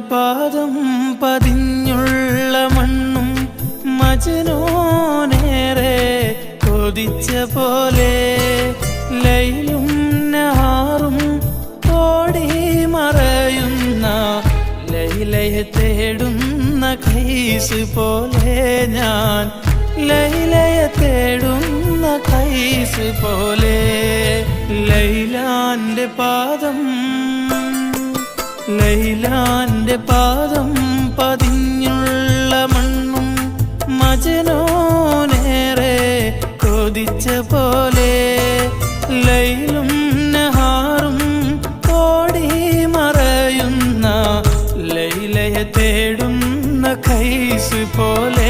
പാദം പതിഞ്ഞുള്ള മണ്ണും മജ്നൂനേറെ കൊതിച്ച പോലെ ലൈലും നഹാറും ഓടി മറയുന്ന ലൈലയെ തേടുന്ന ഖൈസ് പോലെ ഞാൻ ലൈലയെ തേടുന്ന ഖൈസ് പോലെ ലൈലാന്റെ പാദം പതിഞ്ഞുള്ള മണ്ണും മജ്നൂനേറെ കൊതിച്ച പോലെ ലൈലും നഹാറും ഓടി മറയുന്ന ലൈലയെ തേടുന്ന ഖൈസ് പോലെ